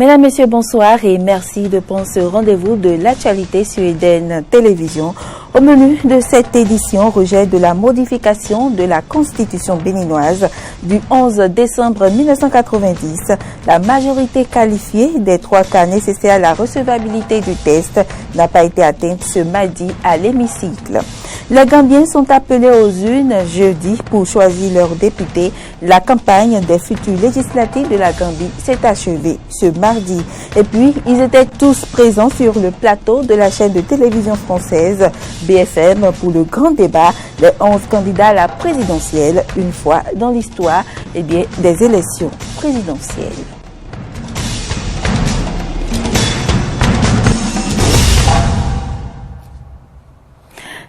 Mesdames, Messieurs, bonsoir et merci de prendre ce rendez-vous de l'actualité sur Eden Télévision. Au menu de cette édition, rejet de la modification de la Constitution béninoise du 11 décembre 1990. La majorité qualifiée des 3 cas nécessaires à la recevabilité du test n'a pas été atteinte ce mardi à l'hémicycle. Les Gambiens sont appelés aux urnes jeudi pour choisir leurs députés. La campagne des futures législatives de la Gambie s'est achevée ce mardi. Et puis, ils étaient tous présents sur le plateau de la chaîne de télévision française BFM pour le grand débat des 11 candidats à la présidentielle, une fois dans l'histoire des élections présidentielles.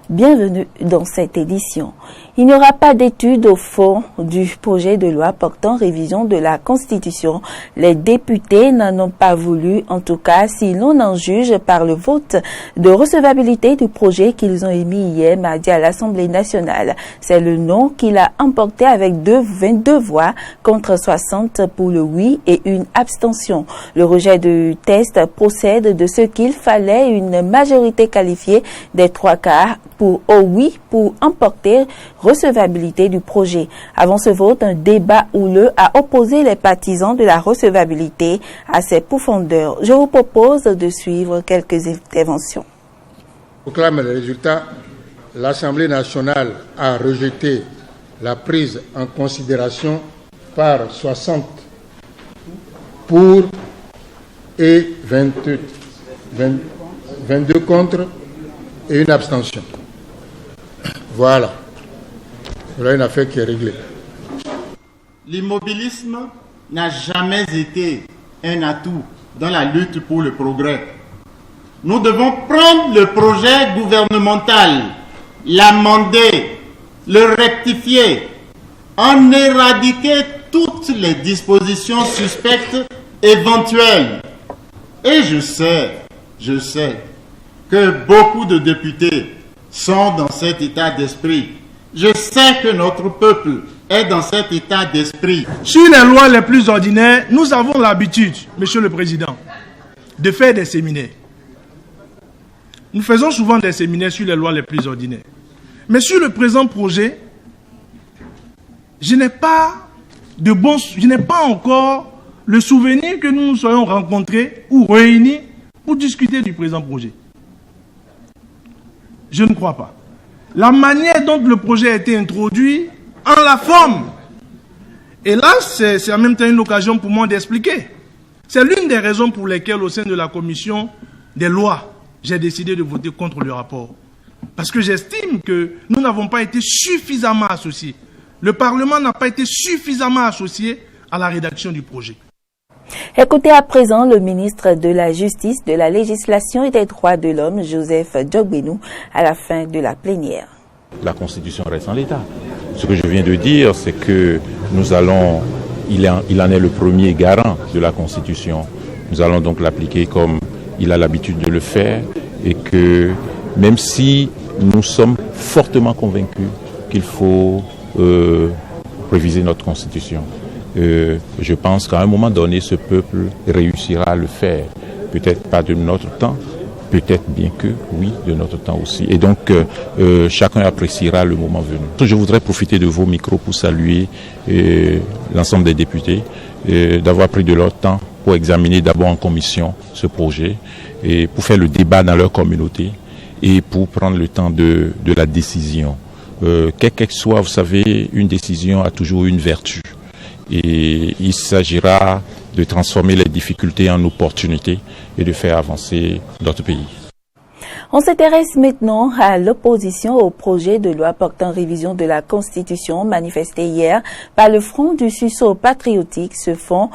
Bienvenue dans cette édition. Il n'y aura pas d'étude au fond du projet de loi portant révision de la Constitution. Les députés n'en ont pas voulu, en tout cas si l'on en juge par le vote de recevabilité du projet qu'ils ont émis hier mardi à l'Assemblée nationale. C'est le non qui l'a emporté avec 22 voix contre 60 pour le oui et une abstention. Le rejet du test procède de ce qu'il fallait une majorité qualifiée des 3 quarts au oui pour emporter recevabilité du projet. Avant ce vote, un débat houleux a opposé les partisans de la recevabilité à ses pourfendeurs. Je vous propose de suivre quelques interventions. Proclame le résultat. L'Assemblée nationale a rejeté la prise en considération par 60 pour et 22 contre et une abstention. Voilà. Voilà une affaire qui est réglée. L'immobilisme n'a jamais été un atout dans la lutte pour le progrès. Nous devons prendre le projet gouvernemental, l'amender, le rectifier, en éradiquer toutes les dispositions suspectes éventuelles. Et je sais que beaucoup de députés sont dans cet état d'esprit. Je sais que notre peuple est dans cet état d'esprit. Sur les lois les plus ordinaires, nous avons l'habitude, Monsieur le Président, de faire des séminaires. Nous faisons souvent des séminaires sur les lois les plus ordinaires. Mais sur le présent projet, je n'ai pas encore le souvenir que nous nous soyons rencontrés ou réunis pour discuter du présent projet. Je ne crois pas. La manière dont le projet a été introduit, en la forme. Et là, c'est en même temps une occasion pour moi d'expliquer. C'est l'une des raisons pour lesquelles, au sein de la commission des lois, j'ai décidé de voter contre le rapport. Parce que j'estime que nous n'avons pas été suffisamment associés. Le Parlement n'a pas été suffisamment associé à la rédaction du projet. Écoutez à présent le ministre de la Justice, de la Législation et des Droits de l'Homme, Joseph Djogbenou, à la fin de la plénière. La Constitution reste en l'état. Ce que je viens de dire, c'est que il en est le premier garant de la Constitution. Nous allons donc l'appliquer comme il a l'habitude de le faire et que même si nous sommes fortement convaincus qu'il faut réviser notre Constitution, je pense qu'à un moment donné, ce peuple réussira à le faire. Peut-être pas de notre temps, peut-être bien que, oui, de notre temps aussi. Et donc, chacun appréciera le moment venu. Je voudrais profiter de vos micros pour saluer l'ensemble des députés, d'avoir pris de leur temps pour examiner d'abord en commission ce projet, et pour faire le débat dans leur communauté, et pour prendre le temps de la décision. Quelle qu'elle soit, vous savez, une décision a toujours une vertu. Et il s'agira de transformer les difficultés en opportunités et de faire avancer notre pays. On s'intéresse maintenant à l'opposition au projet de loi portant révision de la Constitution manifesté hier par le Front du sursaut patriotique. Ce front,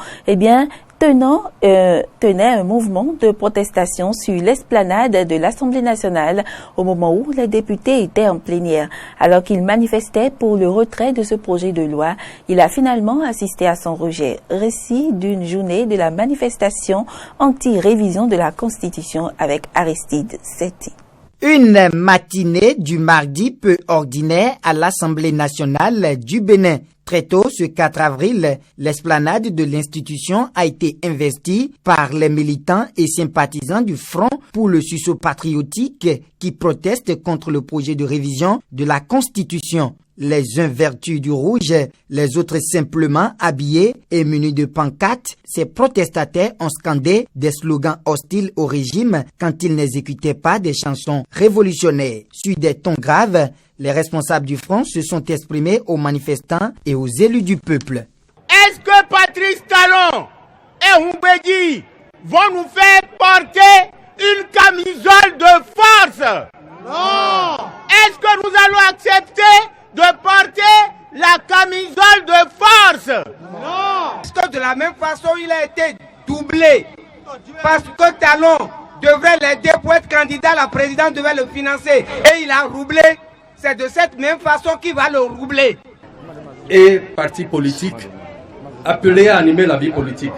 tenait un mouvement de protestation sur l'esplanade de l'Assemblée nationale au moment où les députés étaient en plénière. Alors qu'il manifestait pour le retrait de ce projet de loi, il a finalement assisté à son rejet. Récit d'une journée de la manifestation anti-révision de la Constitution avec Aristide Setti. Une matinée du mardi peu ordinaire à l'Assemblée nationale du Bénin. Très tôt, ce 4 avril, l'esplanade de l'institution a été investie par les militants et sympathisants du Front pour le sursaut patriotique qui protestent contre le projet de révision de la Constitution. Les uns vertus du rouge, les autres simplement habillés et munis de pancartes, ces protestataires ont scandé des slogans hostiles au régime quand ils n'exécutaient pas des chansons révolutionnaires. Sur des tons graves, les responsables du front se sont exprimés aux manifestants et aux élus du peuple. Est-ce que Patrice Talon et Humbedi vont nous faire porter une camisole de force? Non! Est-ce que nous allons accepter de porter la camisole de force? Non! Parce que de la même façon, il a été doublé. Parce que Talon devrait l'aider pour être candidat, la présidente devait le financer. Et il a roublé. C'est de cette même façon qu'il va le roubler. Et partis politiques appelés à animer la vie politique,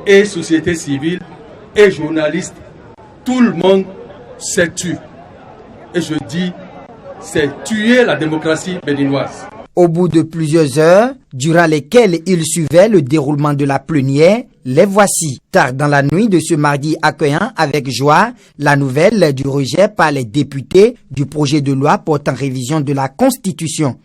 et société civile, et journalistes, tout le monde s'est tué. Et je dis, c'est tuer la démocratie béninoise. Au bout de plusieurs heures, durant lesquelles ils suivaient le déroulement de la plénière, les voici. Tard dans la nuit de ce mardi, accueillant avec joie la nouvelle du rejet par les députés du projet de loi portant révision de la Constitution.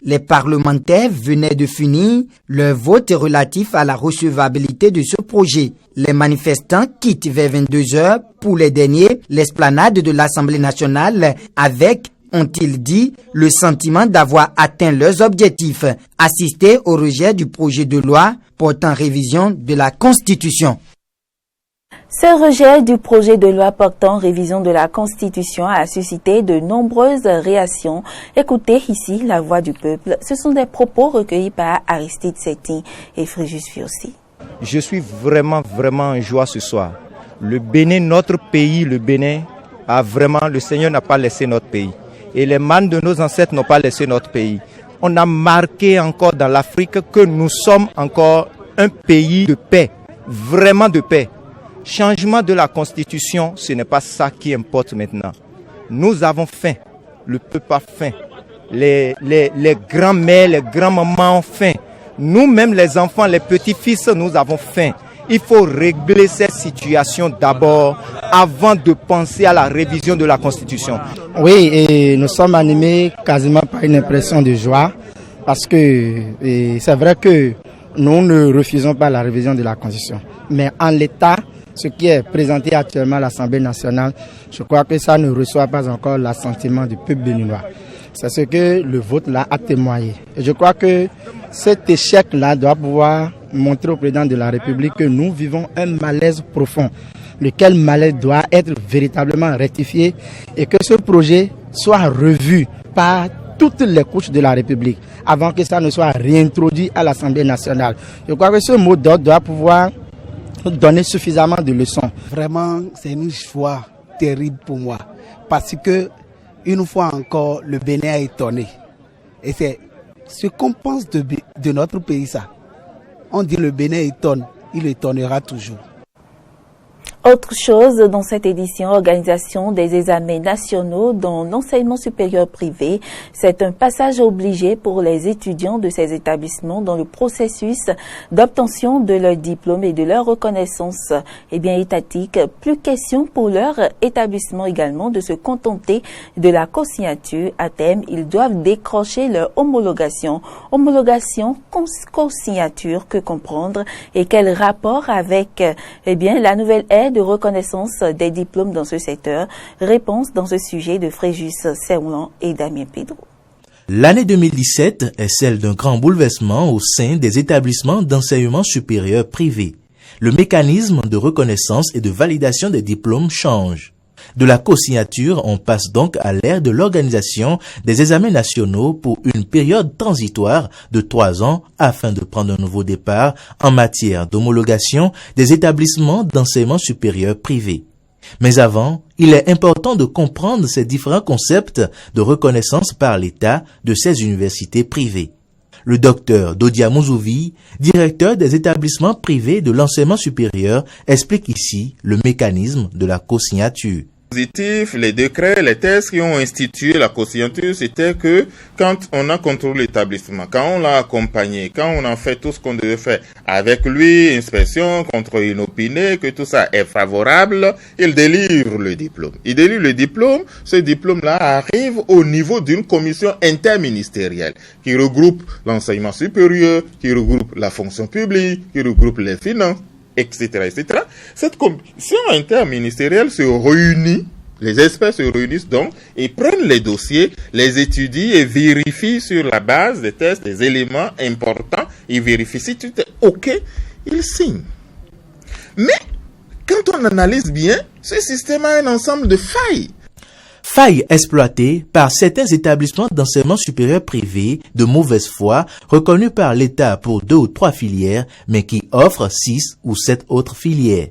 Les parlementaires venaient de finir leur vote relatif à la recevabilité de ce projet. Les manifestants quittent vers 22h pour les derniers l'esplanade de l'Assemblée nationale avec, ont-ils dit, le sentiment d'avoir atteint leurs objectifs, assister au rejet du projet de loi portant révision de la Constitution. Ce rejet du projet de loi portant révision de la Constitution a suscité de nombreuses réactions. Écoutez ici la voix du peuple. Ce sont des propos recueillis par Aristide Setti et Fréjus Fiossi. Je suis vraiment en joie ce soir. Le Bénin, notre pays, le Bénin, le Seigneur n'a pas laissé notre pays. Et les mânes de nos ancêtres n'ont pas laissé notre pays. On a marqué encore dans l'Afrique que nous sommes encore un pays de paix, vraiment de paix. Changement de la Constitution, ce n'est pas ça qui importe maintenant. Nous avons faim, le peuple a faim, les grands-mères, les grands-mamans ont faim. Nous-mêmes, les enfants, les petits-fils, nous avons faim. Il faut régler cette situation d'abord avant de penser à la révision de la Constitution. Oui, et nous sommes animés quasiment par une impression de joie parce que c'est vrai que nous ne refusons pas la révision de la Constitution. Mais en l'état, ce qui est présenté actuellement à l'Assemblée nationale, je crois que ça ne reçoit pas encore l'assentiment du peuple béninois. C'est ce que le vote là a témoigné. Et je crois que cet échec-là doit pouvoir montrer au président de la République que nous vivons un malaise profond, lequel malaise doit être véritablement rectifié et que ce projet soit revu par toutes les couches de la République avant que ça ne soit réintroduit à l'Assemblée nationale. Je crois que ce mot d'ordre doit pouvoir donner suffisamment de leçons. Vraiment, c'est une joie terrible pour moi parce que une fois encore, le Bénin a étonné. Et c'est ce qu'on pense de notre pays, ça. On dit le Bénin étonne, il étonnera toujours. Autre chose dans cette édition, organisation des examens nationaux dans l'enseignement supérieur privé. C'est un passage obligé pour les étudiants de ces établissements dans le processus d'obtention de leur diplôme et de leur reconnaissance étatique. Plus question pour leur établissement également de se contenter de la co-signature. À terme, ils doivent décrocher leur homologation. Homologation, co-signature, que comprendre et quel rapport avec la nouvelle ère de reconnaissance des diplômes dans ce secteur? Réponse dans ce sujet de Fréjus Seroulan et Damien Pedro. L'année 2017 est celle d'un grand bouleversement au sein des établissements d'enseignement supérieur privés. Le mécanisme de reconnaissance et de validation des diplômes change. De la co-signature, on passe donc à l'ère de l'organisation des examens nationaux pour une période transitoire de 3 ans afin de prendre un nouveau départ en matière d'homologation des établissements d'enseignement supérieur privés. Mais avant, il est important de comprendre ces différents concepts de reconnaissance par l'État de ces universités privées. Le docteur Dodia Mouzouvi, directeur des établissements privés de l'enseignement supérieur, explique ici le mécanisme de la co-signature. Les décrets, les tests qui ont institué la constitution, c'était que quand on a contrôlé l'établissement, quand on l'a accompagné, quand on a fait tout ce qu'on devait faire avec lui, inspection, contrôle inopiné, que tout ça est favorable, il délivre le diplôme. Il délivre le diplôme, ce diplôme-là arrive au niveau d'une commission interministérielle qui regroupe l'enseignement supérieur, qui regroupe la fonction publique, qui regroupe les finances, etc., etc. Cette commission interministérielle se réunit, les experts se réunissent donc et prennent les dossiers, les étudient et vérifient sur la base des tests, des éléments importants, ils vérifient si tout est OK, ils signent. Mais quand on analyse bien, ce système a un ensemble de failles. Failles exploitées par certains établissements d'enseignement supérieur privés de mauvaise foi, reconnus par l'État pour 2 ou 3 filières, mais qui offrent 6 ou 7 autres filières.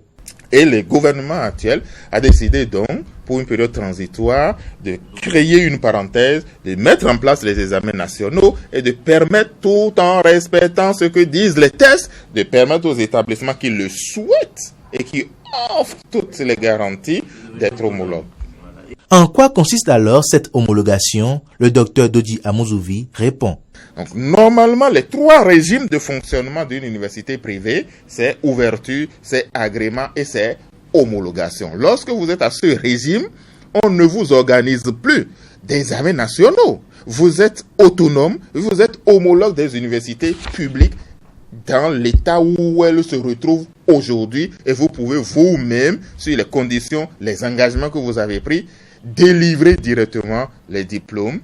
Et le gouvernement actuel a décidé donc, pour une période transitoire, de créer une parenthèse, de mettre en place les examens nationaux et de permettre, tout en respectant ce que disent les tests, de permettre aux établissements qui le souhaitent et qui offrent toutes les garanties d'être homologues. En quoi consiste alors cette homologation? Le docteur Dodi Amozouvi répond. Donc, normalement, les 3 régimes de fonctionnement d'une université privée, c'est ouverture, c'est agrément et c'est homologation. Lorsque vous êtes à ce régime, on ne vous organise plus des examens nationaux. Vous êtes autonome, vous êtes homologue des universités publiques dans l'état où elles se retrouvent aujourd'hui et vous pouvez vous-même, sur les conditions, les engagements que vous avez pris, délivrer directement les diplômes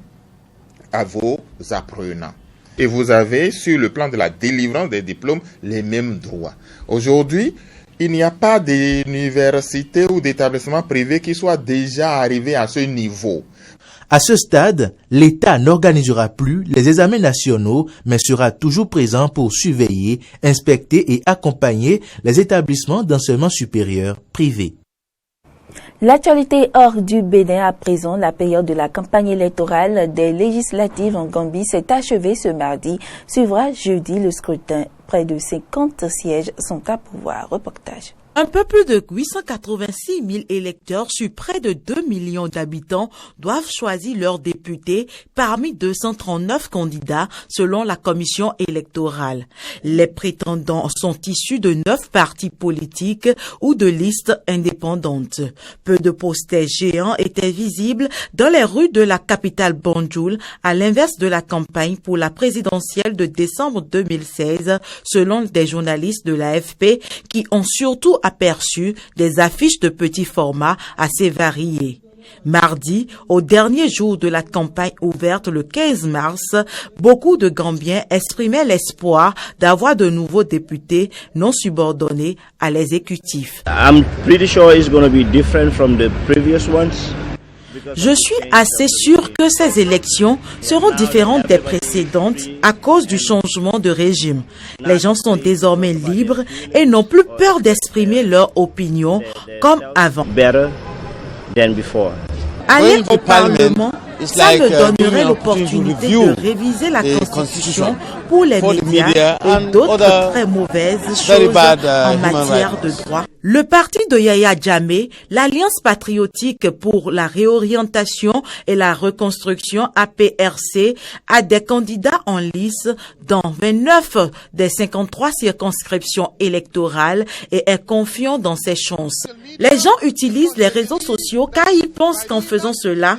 à vos apprenants. Et vous avez, sur le plan de la délivrance des diplômes, les mêmes droits. Aujourd'hui, il n'y a pas d'université ou d'établissement privé qui soit déjà arrivé à ce niveau. À ce stade, l'État n'organisera plus les examens nationaux, mais sera toujours présent pour surveiller, inspecter et accompagner les établissements d'enseignement supérieur privés. L'actualité hors du Bénin à présent, la période de la campagne électorale des législatives en Gambie s'est achevée ce mardi. Suivra jeudi le scrutin. Près de 50 sièges sont à pourvoir. Reportage. Un peu plus de 886 000 électeurs sur près de 2 millions d'habitants doivent choisir leurs députés parmi 239 candidats selon la commission électorale. Les prétendants sont issus de 9 partis politiques ou de listes indépendantes. Peu de posters géants étaient visibles dans les rues de la capitale Banjul, à l'inverse de la campagne pour la présidentielle de décembre 2016, selon des journalistes de l'AFP qui ont surtout aperçu des affiches de petit format assez variées. Mardi, au dernier jour de la campagne ouverte le 15 mars, beaucoup de Gambiens exprimaient l'espoir d'avoir de nouveaux députés non subordonnés à l'exécutif. I'm pretty sure it's going to be different from the previous ones. Je suis assez sûr que ces élections seront différentes des précédentes à cause du changement de régime. Les gens sont désormais libres et n'ont plus peur d'exprimer leur opinion comme avant. Aller au Parlement, ça me donnerait l'opportunité de réviser la Constitution pour les médias et d'autres très mauvaises choses en matière de droit. Le parti de Yaya Jammeh, l'Alliance patriotique pour la réorientation et la reconstruction APRC, a des candidats en lice dans 29 des 53 circonscriptions électorales et est confiant dans ses chances. Les gens utilisent les réseaux sociaux car ils pensent qu'en faisant cela,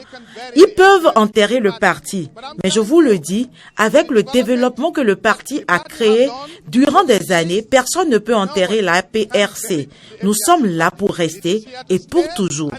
ils peuvent enterrer le parti. Mais je vous le dis, avec le développement que le parti a créé durant des années, personne ne peut enterrer la APRC. Nous sommes là pour rester et pour toujours.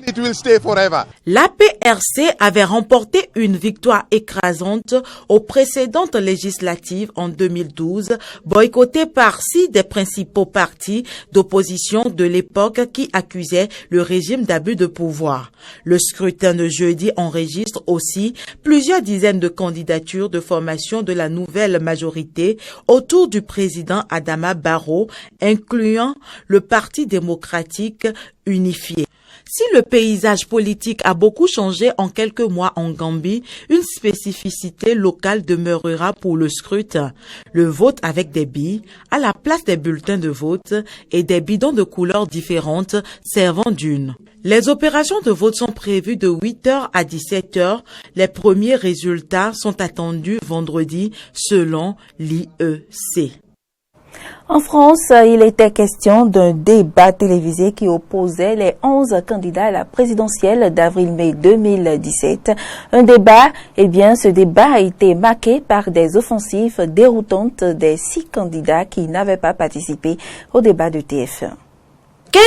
L'APRC avait remporté une victoire écrasante aux précédentes législatives en 2012, boycottée par 6 des principaux partis d'opposition de l'époque qui accusaient le régime d'abus de pouvoir. Le scrutin de jeudi enregistre aussi plusieurs dizaines de candidatures de formation de la nouvelle majorité autour du président Adama Barrow, incluant le Parti démocratique unifié. Si le paysage politique a beaucoup changé en quelques mois en Gambie, une spécificité locale demeurera pour le scrutin. Le vote avec des billes, à la place des bulletins de vote et des bidons de couleurs différentes servant d'urne. Les opérations de vote sont prévues de 8h à 17h. Les premiers résultats sont attendus vendredi selon l'IEC. En France, il était question d'un débat télévisé qui opposait les 11 candidats à la présidentielle d'avril-mai 2017. Un débat, ce débat a été marqué par des offensives déroutantes des 6 candidats qui n'avaient pas participé au débat de TF1.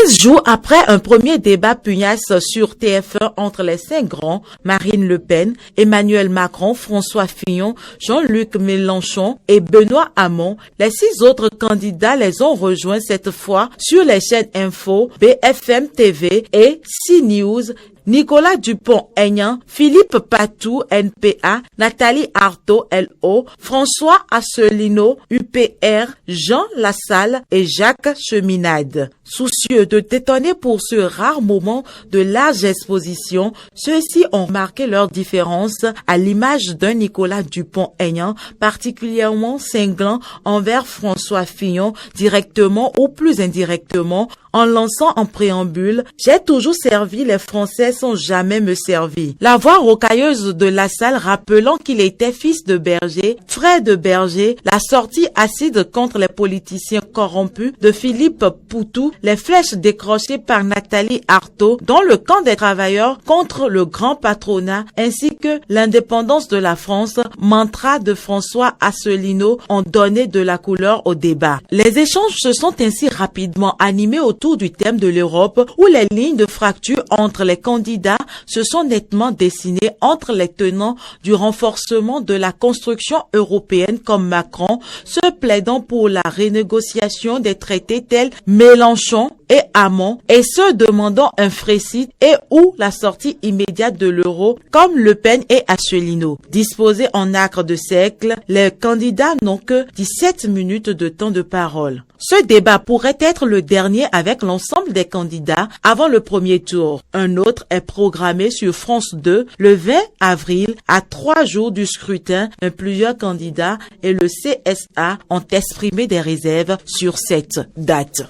15 jours après un premier débat pugnace sur TF1 entre les 5 grands, Marine Le Pen, Emmanuel Macron, François Fillon, Jean-Luc Mélenchon et Benoît Hamon, les 6 autres candidats les ont rejoints cette fois sur les chaînes Info, BFM TV et CNews. Nicolas Dupont-Aignan, Philippe Patou, NPA, Nathalie Arthaud, LO, François Asselineau, UPR, Jean Lassalle et Jacques Cheminade. Soucieux de détonner pour ce rare moment de large exposition, ceux-ci ont marqué leur différence à l'image d'un Nicolas Dupont-Aignan particulièrement cinglant envers François Fillon, directement ou plus indirectement, en lançant en préambule « J'ai toujours servi les Français sans jamais me servir ». La voix rocailleuse de Lassalle rappelant qu'il était fils de berger, frère de berger, la sortie acide contre les politiciens corrompus de Philippe Poutou, les flèches décrochées par Nathalie Arthaud dans le camp des travailleurs contre le grand patronat, ainsi que l'indépendance de la France, mantra de François Asselineau ont donné de la couleur au débat. Les échanges se sont ainsi rapidement animés autour du thème de l'Europe, où les lignes de fracture entre les candidats se sont nettement dessinées entre les tenants du renforcement de la construction européenne comme Macron, ceux plaidant pour la renégociation des traités tels Mélenchon et Hamon, et ceux demandant un Frexit et ou la sortie immédiate de l'euro comme Le Pen et Asselineau. Disposés en acre de cercle, les candidats n'ont que 17 minutes de temps de parole. Ce débat pourrait être le dernier avec l'ensemble des candidats avant le premier tour. Un autre est programmé sur France 2 le 20 avril à 3 jours du scrutin. Plusieurs candidats et le CSA ont exprimé des réserves sur cette date.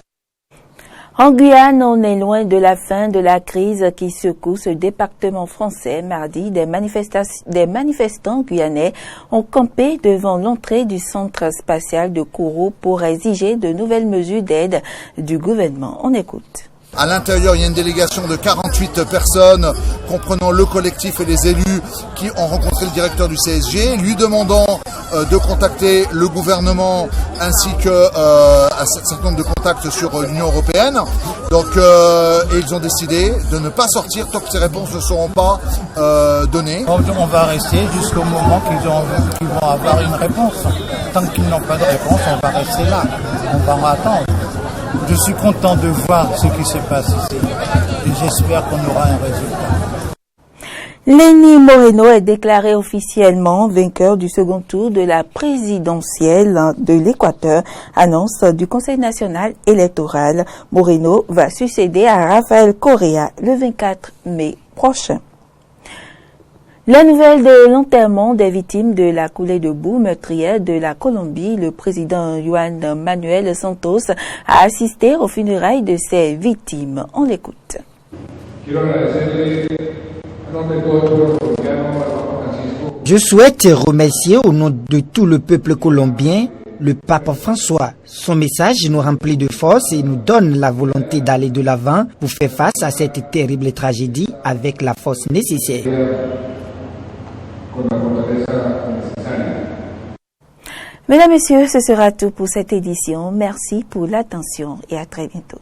En Guyane, on est loin de la fin de la crise qui secoue ce département français. Mardi, des manifestants guyanais ont campé devant l'entrée du centre spatial de Kourou pour exiger de nouvelles mesures d'aide du gouvernement. On écoute. À l'intérieur, il y a une délégation de 48 personnes, comprenant le collectif et les élus qui ont rencontré le directeur du CSG, lui demandant de contacter le gouvernement ainsi que un certain nombre de contacts sur l'Union européenne. Donc, et ils ont décidé de ne pas sortir tant que ces réponses ne seront pas données. On va rester jusqu'au moment qu'ils vont avoir une réponse. Tant qu'ils n'ont pas de réponse, on va rester là. On va attendre. Je suis content de voir ce qui se passe ici et j'espère qu'on aura un résultat. Léni Moreno est déclaré officiellement vainqueur du second tour de la présidentielle de l'Équateur, annonce du Conseil national électoral. Moreno va succéder à Rafael Correa le 24 mai prochain. La nouvelle de l'enterrement des victimes de la coulée de boue meurtrière de la Colombie, le président Juan Manuel Santos a assisté aux funérailles de ses victimes. On l'écoute. Je souhaite remercier au nom de tout le peuple colombien le pape François. Son message nous remplit de force et nous donne la volonté d'aller de l'avant pour faire face à cette terrible tragédie avec la force nécessaire. Mesdames, Messieurs, ce sera tout pour cette édition. Merci pour l'attention et à très bientôt.